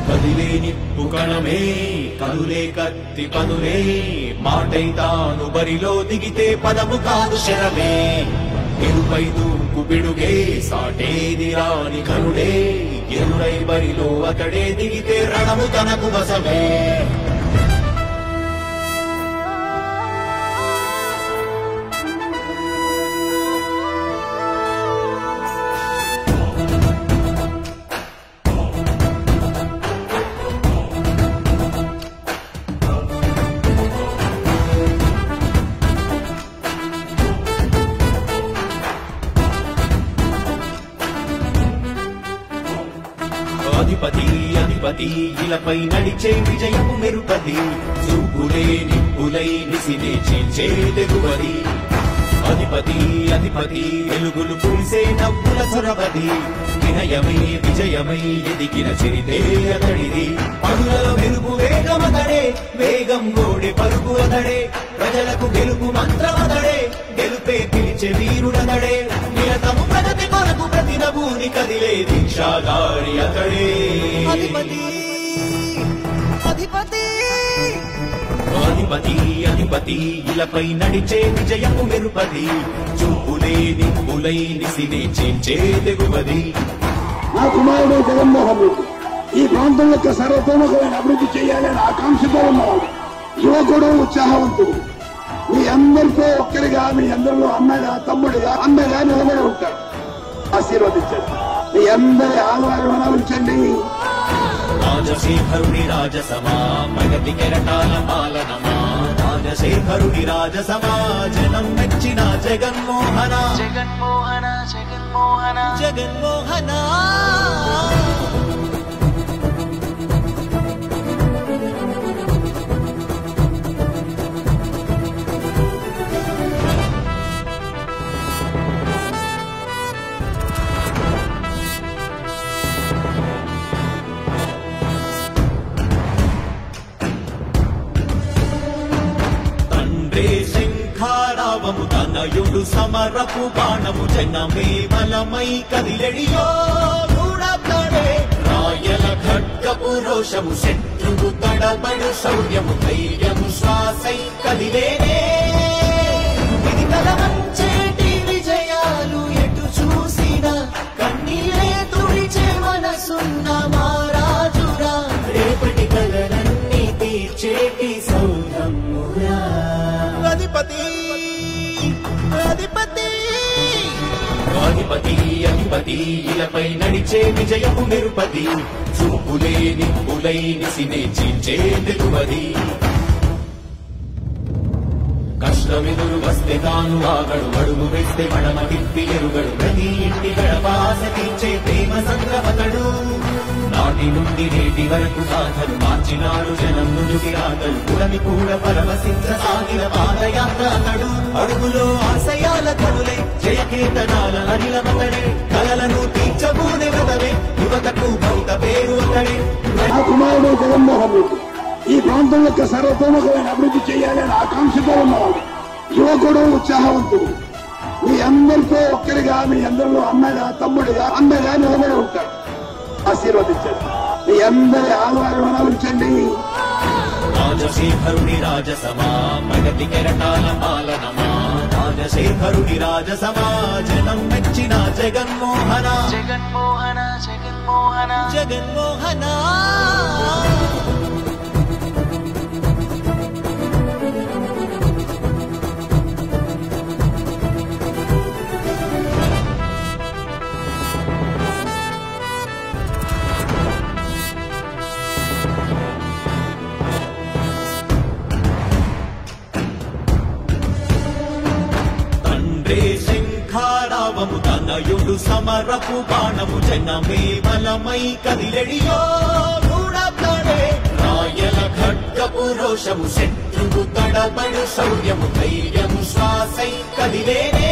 కదిలే నిప్పు కణమే కదులే కత్తి పదులే మాటైతాను బరిలో దిగితే పదము కాదు శరమే ఎరుపై దూకు పిడుగే సాటేది రాని కనుడే ఎరుడై బరిలో అతడే దిగితే రణము తనకు వశమే అధిపతి అధిపతి ఇలపై నడిచే విజయము మెరుపతి చూపులే నిప్పులై నిసినే చీల్చే తెగువది అధిపతి అధిపతి వెలుగులు పూసే నవ్వుల సొరవది వినయమై విజయమై ఎదిగిన చరితే అతడిది పనులలో వెలుగు వేగమతడే వేగం గోడే పరుగు అతడే ప్రజలకు గెలుపు మంత్రమతడే గెలుపే పిలిచే వీరుడతడే నిరతము ప్రగతి కొరకు ప్రతి నభూని కదిలే దీక్షాగారి అతడే అధిపతి అధిపతి అధిపతి అధిపతి ఇలపై నడిచే విజయము మెరుపది చూపులే నిప్పులై నిసినే చీల్చే తెగువది నా కుమారుడు జగన్మోహన్ రెడ్డి ఈ ప్రాంతం యొక్క సర్వతోముఖమైన అభివృద్ధి చేయాలని ఆకాంక్షతో ఉన్నవాడు యువకుడు ఉత్సాహవంతుడు మీ అందరితో ఒక్కరిగా మీ అందరిలో అన్నగా తమ్ముడిగా అన్నగా నిలబడి ఉంటాడు ఆశీర్వదించండి మీ అందరి ఆదరణ ఉంచండి రాజశేఖరుని రాజసమా ప్రగతి కెరటాల పాలనమా రాజశేఖరుని రాజసమా జనం మెచ్చిన జగన్మోహన జగన్మోహన జగన్మోహన జగన్మోహన శంఖారావము తనయుడు సమరపు బాణము జనమే బలమై కదిలెడియో గూఢపడే రాయల ఖడ్గపు రోషము శత్రువు తడబడు శౌర్యము ధైర్యము శ్వాసై కదిలేనే ఇది తలవంచేటి విజయాలు ఎటు చూసిన కన్నీలే తుడిచే మనసున్న మారాజురా రేపటి కలలన్నీ తీర్చేటి సౌధమురా అధిపతి అధిపతి అధిపతి అధిపతి ఇలపై నడిచే విజయము మెరుపది చూపులే నిప్పులై నిసినే చీల్చే తెగువది కష్టమెదురు వస్తే తాను ఆగడు అడుగు వేస్తే మడమ తిప్పి ఎరుగడు ప్రతి ఇంటి గడపాస తీర్చే ప్రేమ సంద్రమతడు నాటి నుండి నేటి వరకు గాథలు మార్చినాడు జనం నుదుటి రాతలు పురమి కూడా పరవశించ సాగిన పాదయాత్ర అతడు అడుగులో ఆశయాల కనులే జయకేతనాల అనిలమతడే కలలను తీర్చబూనే వ్రతమే యువతకు భౌత పేరు అతడే నా కుమారుడు జగన్మోహన్ రెడ్డి ఈ ప్రాంతం యొక్క సర్వతోముఖమైన అభివృద్ధి చేయాలని ఆకాంక్షతో ఉన్నవాడు యువకుడు ఉత్సాహవంతుడు మీ అందరితో ఒక్కరిగా మీ అందరిలో అన్నగా తమ్ముడిగా అన్నగా నిలబడి ఉంటాడు ఆశీర్వదించండి మీ అందరి ఆదరణ ఉంచండి రాజశేఖరుని రాజసమా ప్రగతి కెరటాల పాలనమా రాజశేఖరుని రాజసమా జనం మెచ్చిన జగన్మోహన జగన్మోహన జగన్మోహన జగన్మోహన శంఖారావము తనయుడు సమరపు బాణము జనమే బలమై కదిలెడియో గూఢపడే రాయల ఖడ్గపు రోషము శత్రువు తడబడు శౌర్యము ధైర్యము శ్వాసై కదిలేనే